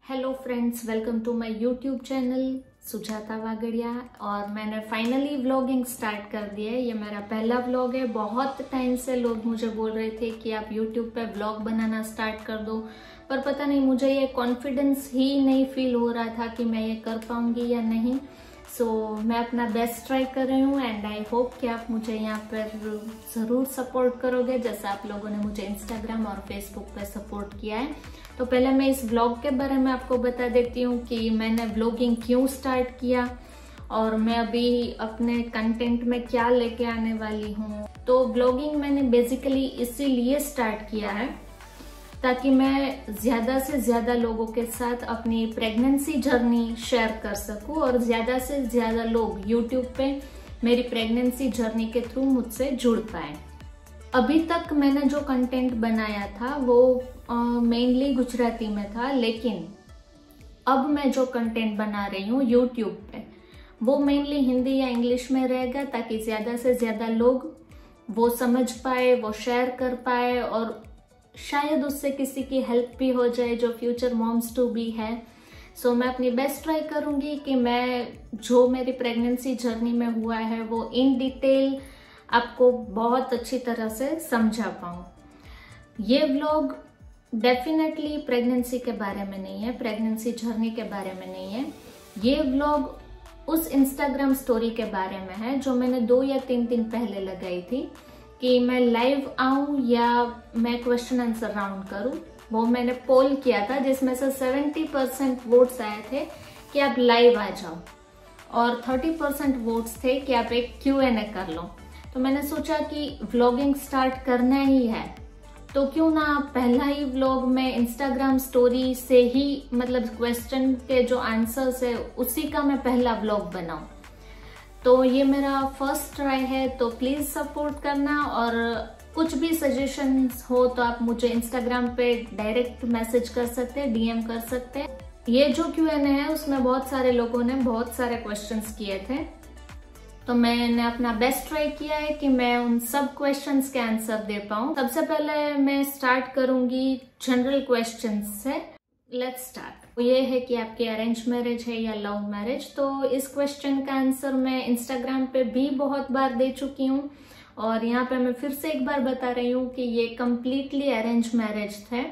Hello friends, welcome to my YouTube channel Sujata Wagadia. और मैंने finally vlogging start कर दी है। ये मेरा पहला व्लॉग है। बहुत टाइम से लोग मुझे बोल रहे थे कि आप यूट्यूब पे व्लॉग बनाना स्टार्ट कर दो, पर पता नहीं मुझे ये कॉन्फिडेंस ही नहीं फील हो रहा था कि मैं ये कर पाऊंगी या नहीं। मैं अपना बेस्ट ट्राई कर रही हूँ एंड आई होप कि आप मुझे यहाँ पर ज़रूर सपोर्ट करोगे, जैसा आप लोगों ने मुझे इंस्टाग्राम और फेसबुक पे सपोर्ट किया है। तो पहले मैं इस व्लॉग के बारे में आपको बता देती हूँ कि मैंने व्लॉगिंग क्यों स्टार्ट किया और मैं अभी अपने कंटेंट में क्या लेके आने वाली हूँ। तो व्लॉगिंग मैंने बेसिकली इसीलिए स्टार्ट किया है ताकि मैं ज्यादा से ज्यादा लोगों के साथ अपनी प्रेगनेंसी जर्नी शेयर कर सकूं और ज्यादा से ज्यादा लोग यूट्यूब पे मेरी प्रेगनेंसी जर्नी के थ्रू मुझसे जुड़ पाए। अभी तक मैंने जो कंटेंट बनाया था वो मेनली गुजराती में था, लेकिन अब मैं जो कंटेंट बना रही हूँ यूट्यूब पे वो मेनली हिंदी या इंग्लिश में रहेगा ताकि ज्यादा से ज्यादा लोग वो समझ पाए, वो शेयर कर पाए और शायद उससे किसी की हेल्प भी हो जाए जो फ्यूचर मॉम्स टू बी है। मैं अपनी बेस्ट ट्राई करूंगी कि मैं जो मेरी प्रेगनेंसी जर्नी में हुआ है वो इन डिटेल आपको बहुत अच्छी तरह से समझा पाऊं। ये व्लॉग डेफिनेटली प्रेगनेंसी के बारे में नहीं है, प्रेगनेंसी जर्नी के बारे में नहीं है। ये व्लॉग उस इंस्टाग्राम स्टोरी के बारे में है जो मैंने 2 या 3 दिन पहले लगाई थी कि मैं लाइव आऊं या मैं क्वेश्चन आंसर राउंड करूं। वो मैंने पोल किया था जिसमें से 70% वोट्स आए थे कि आप लाइव आ जाओ और 30% वोट्स थे कि आप एक Q&A कर लो। तो मैंने सोचा कि व्लॉगिंग स्टार्ट करना ही है तो क्यों ना पहला ही व्लॉग में इंस्टाग्राम स्टोरी से ही, मतलब क्वेश्चन के जो आंसर्स है उसी का मैं पहला व्लॉग बनाऊं। तो ये मेरा फर्स्ट ट्राई है, तो प्लीज सपोर्ट करना और कुछ भी सजेशंस हो तो आप मुझे इंस्टाग्राम पे डायरेक्ट मैसेज कर सकते हैं, डीएम कर सकते हैं। ये जो Q&A है उसमें बहुत सारे लोगों ने बहुत सारे क्वेश्चंस किए थे, तो मैंने अपना बेस्ट ट्राई किया है कि मैं उन सब क्वेश्चंस के आंसर दे पाऊं। सबसे पहले मैं स्टार्ट करूंगी जनरल क्वेश्चंस से। Let's start. ये है कि आपकी अरेंज मैरिज है या लव मैरिज। तो इस क्वेश्चन का आंसर मैं इंस्टाग्राम पे भी बहुत बार दे चुकी हूँ और यहाँ पे मैं फिर से एक बार बता रही हूँ कि ये कम्प्लीटली अरेंज मैरिज थे।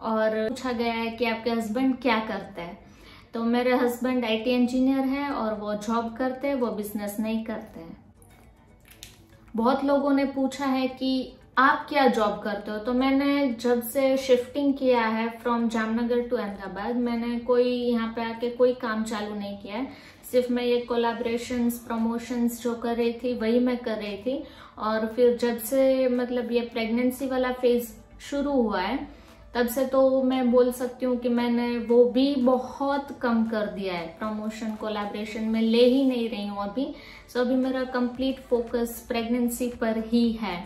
और पूछा गया है कि आपके हस्बैंड क्या करते हैं। तो मेरे हस्बैंड IT इंजीनियर है और वो जॉब करते हैं, वो बिजनेस नहीं करते हैं। बहुत लोगों ने पूछा है कि आप क्या जॉब करते हो। तो मैंने जब से शिफ्टिंग किया है फ्रॉम जामनगर टू अहमदाबाद, मैंने कोई यहाँ पे आके कोई काम चालू नहीं किया है। सिर्फ मैं ये कोलैबोरेशंस, प्रमोशंस जो कर रही थी वही मैं कर रही थी। और फिर जब से मतलब ये प्रेगनेंसी वाला फेज शुरू हुआ है तब से तो मैं बोल सकती हूँ कि मैंने वो भी बहुत कम कर दिया है। प्रमोशन, कोलैबोरेशन में ले ही नहीं रही हूँ अभी। अभी मेरा कंप्लीट फोकस प्रेगनेंसी पर ही है।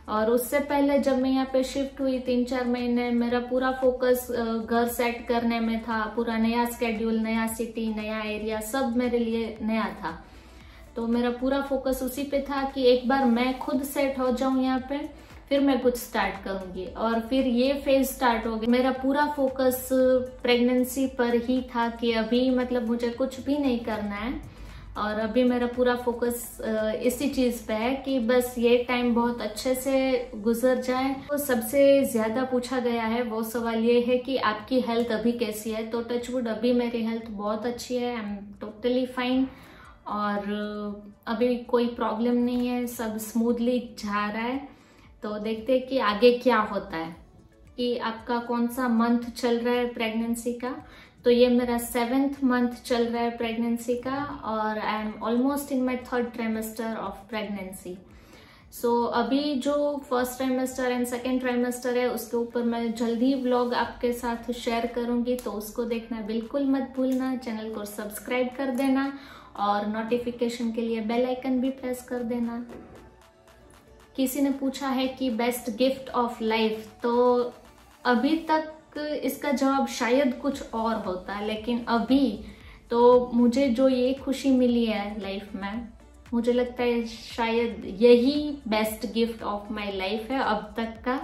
और उससे पहले जब मैं यहाँ पे शिफ्ट हुई 3-4 महीने, मेरा पूरा फोकस घर सेट करने में था। पूरा नया स्केड्यूल, नया सिटी, नया एरिया, सब मेरे लिए नया था। तो मेरा पूरा फोकस उसी पे था कि एक बार मैं खुद सेट हो जाऊं यहाँ पे, फिर मैं कुछ स्टार्ट करूंगी। और फिर ये फेज स्टार्ट हो गया। मेरा पूरा फोकस प्रेगनेंसी पर ही था कि अभी मतलब मुझे कुछ भी नहीं करना है और अभी मेरा पूरा फोकस इसी चीज पे है कि बस ये टाइम बहुत अच्छे से गुजर जाए। तो सबसे ज्यादा पूछा गया है वो सवाल ये है कि आपकी हेल्थ अभी कैसी है। तो टचवुड अभी मेरी हेल्थ बहुत अच्छी है, आई एम टोटली फाइन और अभी कोई प्रॉब्लम नहीं है, सब स्मूथली जा रहा है। तो देखते हैं कि आगे क्या होता है, कि आपका कौन सा मंथ चल रहा है प्रेगनेंसी का। तो ये मेरा 7th मंथ चल रहा है प्रेगनेंसी का और I am almost in my 3rd trimester of pregnancy. अभी जो 1st trimester and 2nd trimester है उसके ऊपर मैं जल्दी व्लॉग आपके साथ शेयर करूंगी, तो उसको देखना बिल्कुल मत भूलना। चैनल को सब्सक्राइब कर देना और नोटिफिकेशन के लिए बेल आइकन भी प्रेस कर देना। किसी ने पूछा है कि बेस्ट गिफ्ट ऑफ लाइफ। तो अभी तक इसका जवाब शायद कुछ और होता है, लेकिन अभी तो मुझे जो ये खुशी मिली है लाइफ में, मुझे लगता है शायद यही best gift of my life है अब तक का।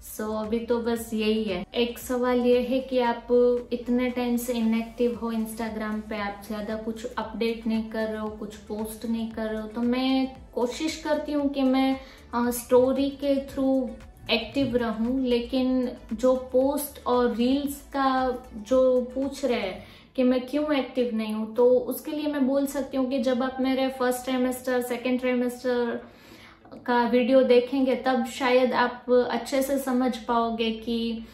सो अभी तो बस यही है। एक सवाल ये है कि आप इतने टाइम से इनएक्टिव हो इंस्टाग्राम पे, आप ज्यादा कुछ अपडेट नहीं कर रहे हो, कुछ पोस्ट नहीं कर रहे हो। तो मैं कोशिश करती हूँ कि मैं स्टोरी के थ्रू एक्टिव रहूं, लेकिन जो पोस्ट और रील्स का जो पूछ रहे हैं कि मैं क्यों एक्टिव नहीं हूं, तो उसके लिए मैं बोल सकती हूँ कि जब आप मेरे फर्स्ट ट्राइमेस्टर, सेकेंड ट्राइमेस्टर का वीडियो देखेंगे तब शायद आप अच्छे से समझ पाओगे कि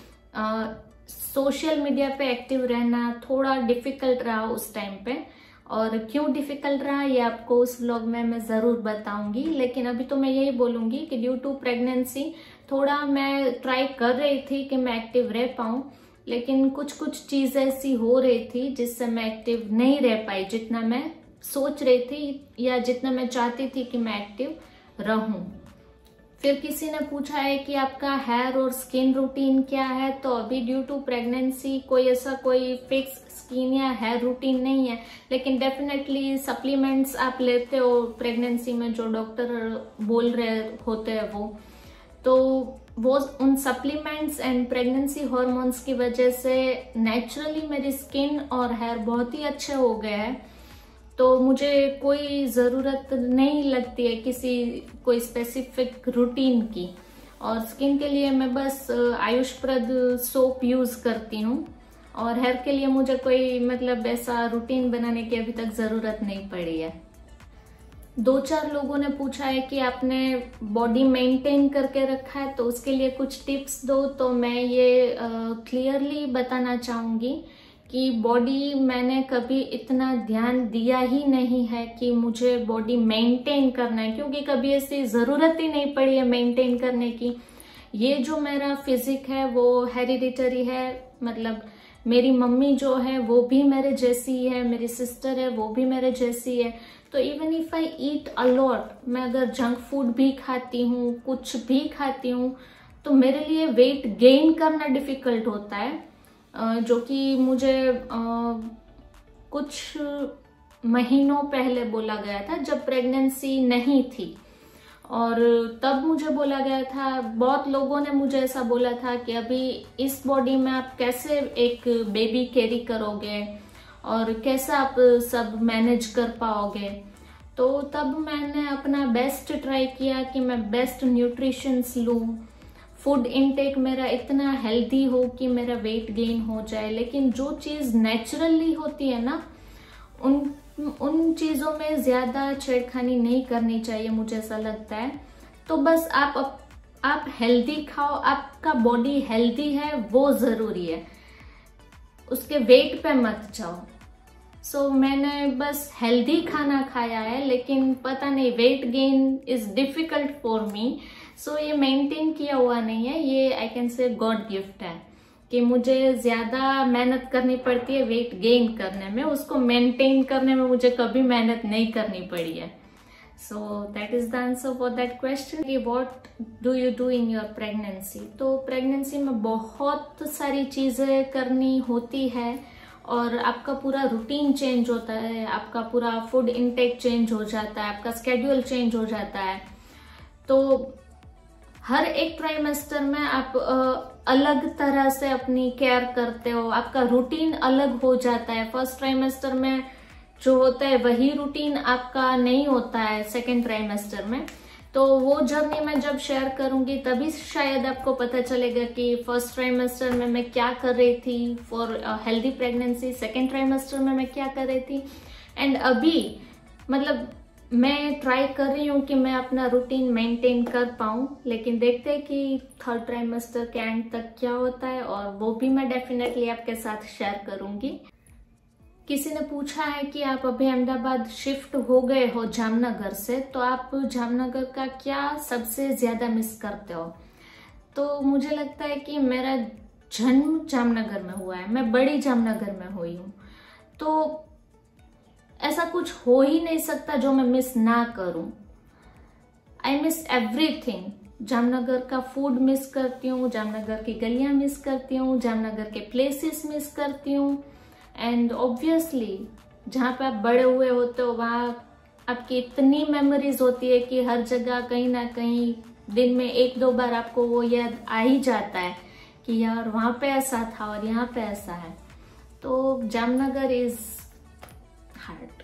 सोशल मीडिया पे एक्टिव रहना थोड़ा डिफिकल्ट रहा उस टाइम पे, और क्यों डिफिकल्ट रहा ये आपको उस व्लॉग में मैं जरूर बताऊंगी। लेकिन अभी तो मैं यही बोलूंगी कि ड्यू टू प्रेगनेंसी थोड़ा मैं ट्राई कर रही थी कि मैं एक्टिव रह पाऊं, लेकिन कुछ कुछ चीज ऐसी हो रही थी जिससे मैं एक्टिव नहीं रह पाई जितना मैं सोच रही थी या जितना मैं चाहती थी कि मैं एक्टिव रहूं। फिर किसी ने पूछा है कि आपका हेयर और स्किन रूटीन क्या है। तो अभी ड्यू टू प्रेगनेंसी कोई ऐसा कोई फिक्स स्किन या हेयर रूटीन नहीं है, लेकिन डेफिनेटली सप्लीमेंट्स आप लेते हो प्रेगनेंसी में, जो डॉक्टर बोल रहे होते हैं वो उन सप्लीमेंट्स एंड प्रेगनेंसी हॉर्मोन्स की वजह से नेचुरली मेरी स्किन और हेयर बहुत ही अच्छे हो गए हैं। तो मुझे कोई ज़रूरत नहीं लगती है कोई स्पेसिफिक रूटीन की। और स्किन के लिए मैं बस आयुषप्रद सोप यूज करती हूँ, और हेयर के लिए मुझे कोई मतलब ऐसा रूटीन बनाने की अभी तक ज़रूरत नहीं पड़ी है। 2-4 लोगों ने पूछा है कि आपने बॉडी मेंटेन करके रखा है तो उसके लिए कुछ टिप्स दो। तो मैं ये क्लियरली बताना चाहूंगी कि बॉडी मैंने कभी इतना ध्यान दिया ही नहीं है कि मुझे बॉडी मेंटेन करना है, क्योंकि कभी ऐसी जरूरत ही नहीं पड़ी है मेंटेन करने की। ये जो मेरा फिजिक है वो हेरिडिटरी है, मतलब मेरी मम्मी जो है वो भी मेरे जैसी है, मेरी सिस्टर है वो भी मेरे जैसी है। तो even if I eat a lot, मैं अगर जंक फूड भी खाती हूँ, कुछ भी खाती हूँ, तो मेरे लिए वेट गेन करना डिफिकल्ट होता है, जो कि मुझे कुछ महीनों पहले बोला गया था जब प्रेगनेंसी नहीं थी। और तब मुझे बोला गया था, बहुत लोगों ने मुझे ऐसा बोला था कि अभी इस बॉडी में आप कैसे एक बेबी कैरी करोगे और कैसे आप सब मैनेज कर पाओगे। तो तब मैंने अपना बेस्ट ट्राई किया कि मैं बेस्ट न्यूट्रिशंस लूं, फूड इनटेक मेरा इतना हेल्दी हो कि मेरा वेट गेन हो जाए। लेकिन जो चीज नेचुरली होती है ना, उन चीजों में ज्यादा छेड़खानी नहीं करनी चाहिए, मुझे ऐसा लगता है। तो बस आप हेल्दी खाओ, आपका बॉडी हेल्दी है वो जरूरी है, उसके वेट पे मत जाओ। सो मैंने बस हेल्दी खाना खाया है, लेकिन पता नहीं weight gain is difficult for me. So ये मेंटेन किया हुआ नहीं है, ये I can say God gift है कि मुझे ज्यादा मेहनत करनी पड़ती है वेट गेन करने में, उसको मेंटेन करने में मुझे कभी मेहनत नहीं करनी पड़ी है। So that is the answer for that question कि what do you do in your pregnancy. तो प्रेगनेंसी में बहुत सारी चीजें करनी होती है और आपका पूरा रूटीन चेंज होता है, आपका पूरा फूड इनटेक चेंज हो जाता है, आपका स्केड्यूल चेंज हो जाता है। तो हर एक ट्राइमेस्टर में आप अलग तरह से अपनी केयर करते हो, आपका रूटीन अलग हो जाता है। फर्स्ट ट्राइमेस्टर में जो होता है वही रूटीन आपका नहीं होता है सेकेंड ट्राइमेस्टर में। तो वो जर्नी मैं जब शेयर करूंगी तभी शायद आपको पता चलेगा कि फर्स्ट ट्राइमेस्टर में मैं क्या कर रही थी for healthy pregnancy, second trimester में मैं क्या कर रही थी। एंड अभी मतलब मैं ट्राई कर रही हूँ कि मैं अपना रूटीन मेंटेन कर पाऊँ, लेकिन देखते हैं कि थर्ड ट्राइमेस्टर के एंड तक क्या होता है, और वो भी मैं डेफिनेटली आपके साथ शेयर करूंगी। किसी ने पूछा है कि आप अभी अहमदाबाद शिफ्ट हो गए हो जामनगर से, तो आप जामनगर का क्या सबसे ज्यादा मिस करते हो। तो मुझे लगता है कि मेरा जन्म जामनगर में हुआ है, मैं बड़ी जामनगर में हुई हूँ, तो ऐसा कुछ हो ही नहीं सकता जो मैं मिस ना करूं। I miss everything. जामनगर का फूड मिस करती हूँ, जामनगर की गलियां मिस करती हूँ, जामनगर के प्लेसेस मिस करती हूँ। एंड ऑब्वियसली जहाँ पे आप बड़े हुए होते हो वहाँ आपकी इतनी मेमोरीज होती है कि हर जगह कहीं ना कहीं दिन में 1-2 बार आपको वो याद आ ही जाता है कि यार वहां पे ऐसा था और यहाँ पे ऐसा है। तो जामनगर इज हार्ड।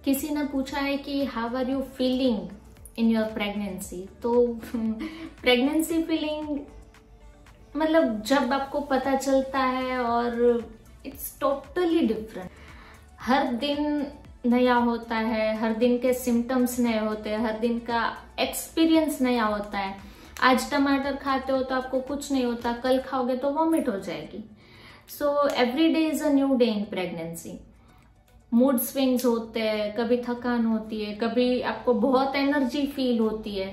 किसी ने पूछा है कि how are you feeling in your pregnancy. तो प्रेगनेंसी फीलिंग मतलब जब आपको पता चलता है और इट्स टोटली डिफरेंट। हर दिन नया होता है, हर दिन के सिम्टम्स नए होते हैं, हर दिन का एक्सपीरियंस नया होता है। आज टमाटर खाते हो तो आपको कुछ नहीं होता, कल खाओगे तो वॉमिट हो जाएगी। So every day is a new day in pregnancy. Mood swings होते हैं, कभी थकान होती है, कभी आपको बहुत एनर्जी फील होती है।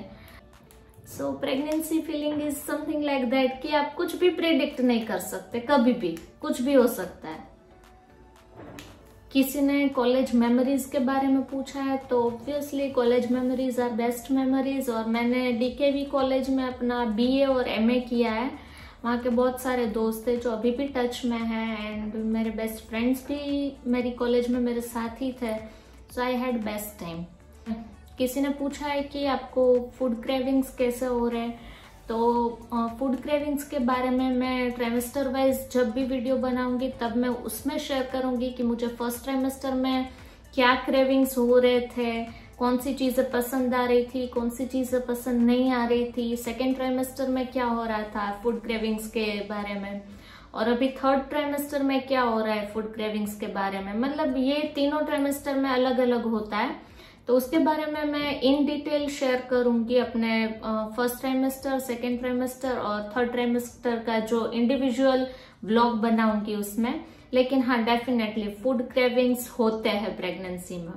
So pregnancy feeling is something like that कि आप कुछ भी प्रेडिक्ट नहीं कर सकते, कभी भी कुछ भी हो सकता है। किसी ने कॉलेज मेमोरीज के बारे में पूछा है, तो obviously college memories are best memories. और मैंने डीकेवी कॉलेज में अपना बीए और एमए किया है। वहाँ के बहुत सारे दोस्त थे जो अभी भी टच में हैं एंड मेरे बेस्ट फ्रेंड्स भी मेरी कॉलेज में मेरे साथ ही थे। सो आई हैड बेस्ट टाइम। किसी ने पूछा है कि आपको फूड क्रेविंग्स कैसे हो रहे हैं। तो फूड क्रेविंग्स के बारे में मैं ट्राइमेस्टर वाइज जब भी वीडियो बनाऊंगी तब मैं उसमें शेयर करूंगी कि मुझे फर्स्ट ट्राइमेस्टर में क्या क्रेविंग्स हो रहे थे, कौन सी चीजें पसंद आ रही थी, कौन सी चीजें पसंद नहीं आ रही थी, सेकेंड ट्राइमेस्टर में क्या हो रहा था फूड क्रेविंग्स के बारे में, और अभी थर्ड ट्राइमेस्टर में क्या हो रहा है फूड क्रेविंग्स के बारे में। मतलब ये तीनों ट्राइमेस्टर में अलग अलग होता है, तो उसके बारे में मैं इन डिटेल शेयर करूंगी अपने फर्स्ट ट्राइमेस्टर, सेकेंड ट्राइमेस्टर और थर्ड ट्राइमेस्टर का जो इंडिविजुअल व्लॉग बनाऊंगी उसमें। लेकिन हाँ, डेफिनेटली फूड क्रेविंग्स होते हैं प्रेगनेंसी में।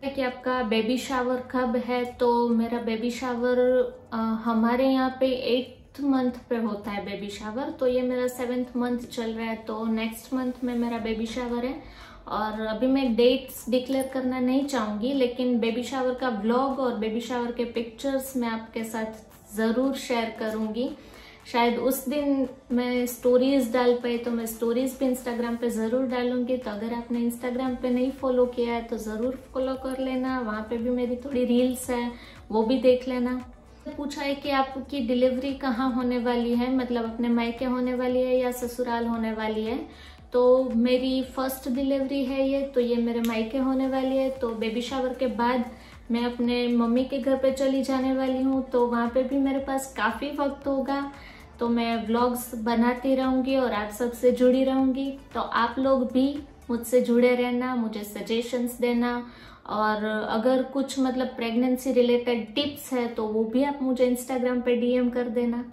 कि आपका बेबी शावर कब है, तो मेरा बेबी शावर हमारे यहाँ पे 8th मंथ पे होता है बेबी शावर। तो ये मेरा 7th मंथ चल रहा है, तो नेक्स्ट मंथ में मेरा बेबी शावर है। और अभी मैं डेट्स डिक्लेयर करना नहीं चाहूंगी, लेकिन बेबी शावर का व्लॉग और बेबी शावर के पिक्चर्स मैं आपके साथ जरूर शेयर करूंगी। शायद उस दिन मैं स्टोरीज डाल पाई, तो मैं स्टोरीज भी इंस्टाग्राम पे जरूर डालूंगी। तो अगर आपने इंस्टाग्राम पे नहीं फॉलो किया है तो जरूर फॉलो कर लेना, वहां पे भी मेरी थोड़ी रील्स है, वो भी देख लेना। पूछा है कि आपकी डिलीवरी कहाँ होने वाली है, मतलब अपने मायके होने वाली है या ससुराल होने वाली है। तो मेरी फर्स्ट डिलीवरी है ये, तो ये मेरे मायके होने वाली है। तो बेबी शावर के बाद मैं अपने मम्मी के घर पे चली जाने वाली हूँ, तो वहाँ पे भी मेरे पास काफी वक्त होगा। तो मैं व्लॉग्स बनाती रहूंगी और आप सबसे जुड़ी रहूंगी। तो आप लोग भी मुझसे जुड़े रहना, मुझे सजेशंस देना, और अगर कुछ मतलब प्रेगनेंसी रिलेटेड टिप्स है तो वो भी आप मुझे इंस्टाग्राम पे डीएम कर देना।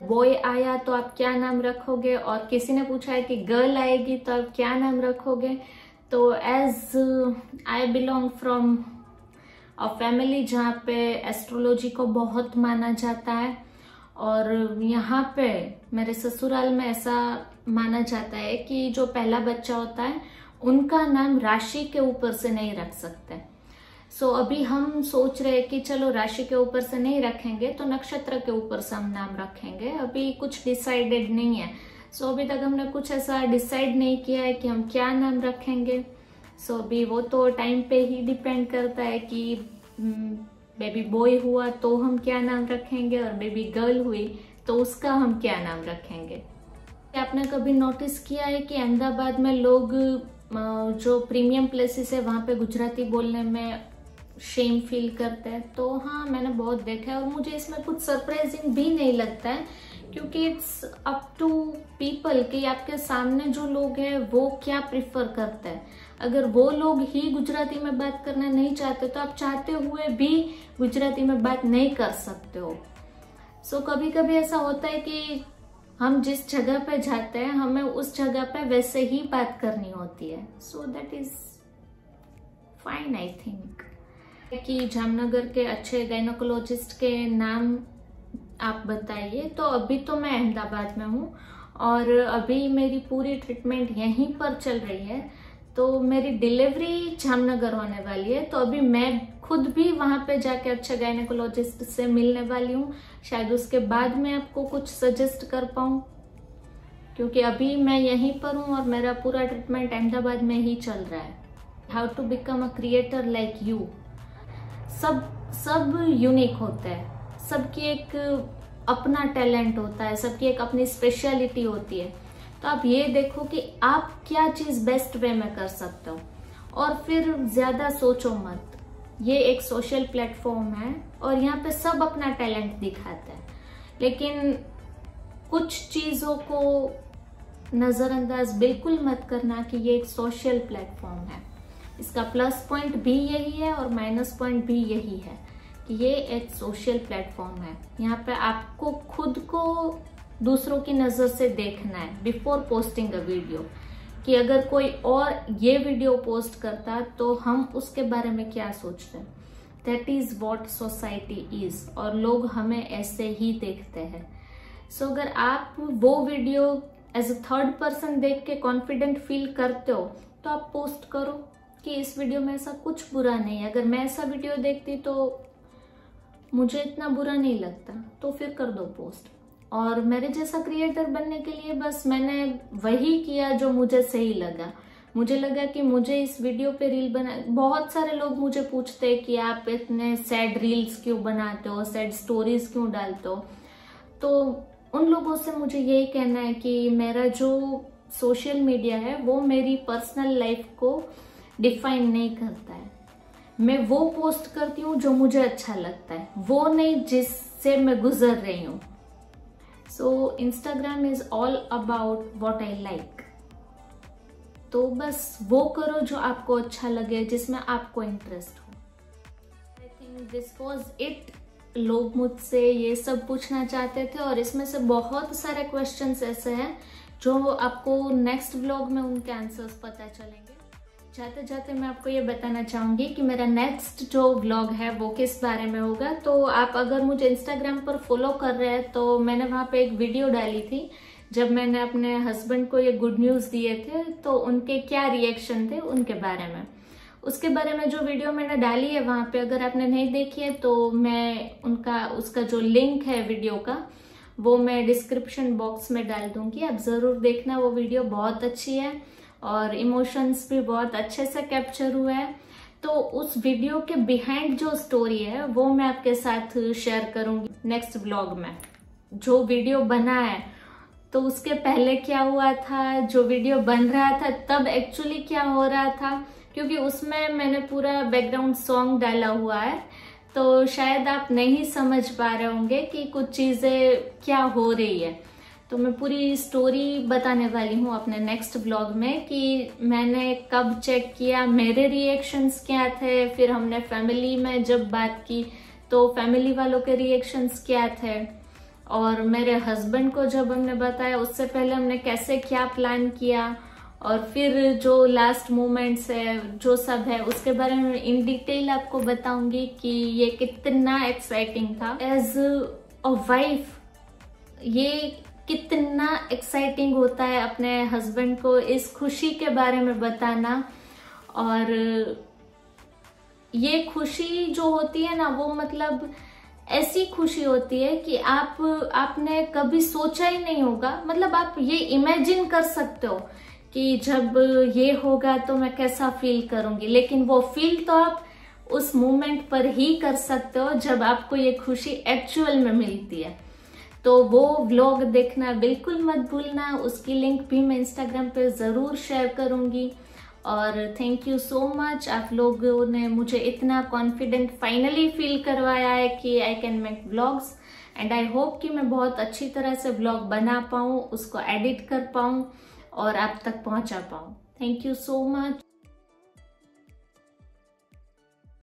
बॉय आया तो आप क्या नाम रखोगे, और किसी ने पूछा है कि गर्ल आएगी तो आप क्या नाम रखोगे। तो as I belong from a family जहाँ पे एस्ट्रोलॉजी को बहुत माना जाता है, और यहाँ पे मेरे ससुराल में ऐसा माना जाता है कि जो पहला बच्चा होता है उनका नाम राशि के ऊपर से नहीं रख सकते। सो अभी हम सोच रहे हैं कि चलो राशि के ऊपर से नहीं रखेंगे तो नक्षत्र के ऊपर से हम नाम रखेंगे। अभी कुछ डिसाइडेड नहीं है। सो अभी तक हमने कुछ ऐसा डिसाइड नहीं किया है कि हम क्या नाम रखेंगे। सो अभी वो तो टाइम पे ही डिपेंड करता है कि बेबी बॉय हुआ तो हम क्या नाम रखेंगे, और बेबी गर्ल हुई तो उसका हम क्या नाम रखेंगे। आपने कभी नोटिस किया है कि अहमदाबाद में लोग जो प्रीमियम प्लेसेस है वहां पे गुजराती बोलने में शेम फील करते हैं। तो हाँ, मैंने बहुत देखा है, और मुझे इसमें कुछ सरप्राइजिंग भी नहीं लगता है, क्योंकि इट्स अप टू पीपल कि आपके सामने जो लोग हैं वो क्या प्रिफर करते हैं। अगर वो लोग ही गुजराती में बात करना नहीं चाहते तो आप चाहते हुए भी गुजराती में बात नहीं कर सकते हो। सो कभी कभी ऐसा होता है कि हम जिस जगह पे जाते हैं हमें उस जगह पे वैसे ही बात करनी होती है। So that is fine I think. कि जामनगर के अच्छे गायनोकोलॉजिस्ट के नाम आप बताइए। तो अभी तो मैं अहमदाबाद में हूँ और अभी मेरी पूरी ट्रीटमेंट यहीं पर चल रही है। तो मेरी डिलीवरी जामनगर होने वाली है, तो अभी मैं खुद भी वहां पे जाके अच्छे गायनेकोलॉजिस्ट से मिलने वाली हूँ। शायद उसके बाद मैं आपको कुछ सजेस्ट कर पाऊँ, क्योंकि अभी मैं यहीं पर हूँ और मेरा पूरा ट्रीटमेंट अहमदाबाद में ही चल रहा है। How to become a creator like you. सब सब यूनिक होते हैं, सबकी एक अपना टैलेंट होता है, सबकी एक अपनी स्पेशलिटी होती है। तो आप ये देखो कि आप क्या चीज बेस्ट वे में कर सकते हो और फिर ज्यादा सोचो मत। ये एक सोशल प्लेटफॉर्म है और यहाँ पे सब अपना टैलेंट दिखाते हैं, लेकिन कुछ चीजों को नजरअंदाज बिल्कुल मत करना कि ये एक सोशल प्लेटफॉर्म है। इसका प्लस पॉइंट भी यही है और माइनस पॉइंट भी यही है कि ये एक सोशल प्लेटफॉर्म है। यहाँ पे आपको खुद को दूसरों की नजर से देखना है बिफोर पोस्टिंग अ वीडियो, कि अगर कोई और ये वीडियो पोस्ट करता तो हम उसके बारे में क्या सोचते हैं। That is what society is, और लोग हमें ऐसे ही देखते हैं। सो अगर आप वो video as a third person देख के कॉन्फिडेंट फील करते हो तो आप पोस्ट करो कि इस वीडियो में ऐसा कुछ बुरा नहीं है। अगर मैं ऐसा वीडियो देखती तो मुझे इतना बुरा नहीं लगता, तो फिर कर दो पोस्ट। और मेरे जैसा क्रिएटर बनने के लिए बस मैंने वही किया जो मुझे सही लगा। मुझे लगा कि मुझे इस वीडियो पे रील बना, बहुत सारे लोग मुझे पूछते हैं कि आप इतने सैड रील्स क्यों बनाते हो, सैड स्टोरीज क्यों डालते हो। तो उन लोगों से मुझे यही कहना है कि मेरा जो सोशल मीडिया है वो मेरी पर्सनल लाइफ को डिफाइन नहीं करता है। मैं वो पोस्ट करती हूँ जो मुझे अच्छा लगता है, वो नहीं जिससे मैं गुजर रही हूँ। So Instagram is all about what I like. तो बस वो करो जो आपको अच्छा लगे, जिसमें आपको इंटरेस्ट हो। I think this was it. लोग मुझसे ये सब पूछना चाहते थे और इसमें से बहुत सारे क्वेश्चंस ऐसे हैं जो आपको नेक्स्ट व्लॉग में उनके आंसर्स पता चलेंगे। जाते जाते मैं आपको ये बताना चाहूंगी कि मेरा नेक्स्ट जो व्लॉग है वो किस बारे में होगा। तो आप अगर मुझे इंस्टाग्राम पर फॉलो कर रहे हैं तो मैंने वहां पे एक वीडियो डाली थी जब मैंने अपने हस्बैंड को ये गुड न्यूज दिए थे, तो उनके क्या रिएक्शन थे उनके बारे में। उसके बारे में जो वीडियो मैंने डाली है वहां पे अगर आपने नहीं देखी है तो मैं उसका जो लिंक है वीडियो का वो मैं डिस्क्रिप्शन बॉक्स में डाल दूंगी। आप जरूर देखना, वो वीडियो बहुत अच्छी है और इमोशंस भी बहुत अच्छे से कैप्चर हुआ है। तो उस वीडियो के बिहाइंड जो स्टोरी है वो मैं आपके साथ शेयर करूंगी नेक्स्ट व्लॉग में। जो वीडियो बना है तो उसके पहले क्या हुआ था, जो वीडियो बन रहा था तब एक्चुअली क्या हो रहा था, क्योंकि उसमें मैंने पूरा बैकग्राउंड सॉन्ग डाला हुआ है। तो शायद आप नहीं समझ पा रहे होंगे कि कुछ चीजें क्या हो रही है। तो मैं पूरी स्टोरी बताने वाली हूँ अपने नेक्स्ट व्लॉग में कि मैंने कब चेक किया, मेरे रिएक्शंस क्या थे, फिर हमने फैमिली में जब बात की तो फैमिली वालों के रिएक्शंस क्या थे, और मेरे हस्बैंड को जब हमने बताया उससे पहले हमने कैसे क्या प्लान किया, और फिर जो लास्ट मोमेंट्स है जो सब है उसके बारे में इन डिटेल आपको बताऊंगी कि ये कितना एक्साइटिंग था एज अ वाइफ। ये कितना एक्साइटिंग होता है अपने हस्बैंड को इस खुशी के बारे में बताना। और ये खुशी जो होती है ना वो मतलब ऐसी खुशी होती है कि आपने कभी सोचा ही नहीं होगा। मतलब आप ये इमेजिन कर सकते हो कि जब ये होगा तो मैं कैसा फील करूंगी, लेकिन वो फील तो आप उस मोमेंट पर ही कर सकते हो जब आपको ये खुशी एक्चुअल में मिलती है। तो वो व्लॉग देखना बिल्कुल मत भूलना, उसकी लिंक भी मैं इंस्टाग्राम पे जरूर शेयर करूंगी। और थैंक यू सो मच, आप लोगों ने मुझे इतना कॉन्फिडेंट फाइनली फील करवाया है कि I can make vlogs, and I hope कि मैं बहुत अच्छी तरह से व्लॉग बना पाऊँ, उसको एडिट कर पाऊँ और आप तक पहुंचा पाऊँ। Thank you so much.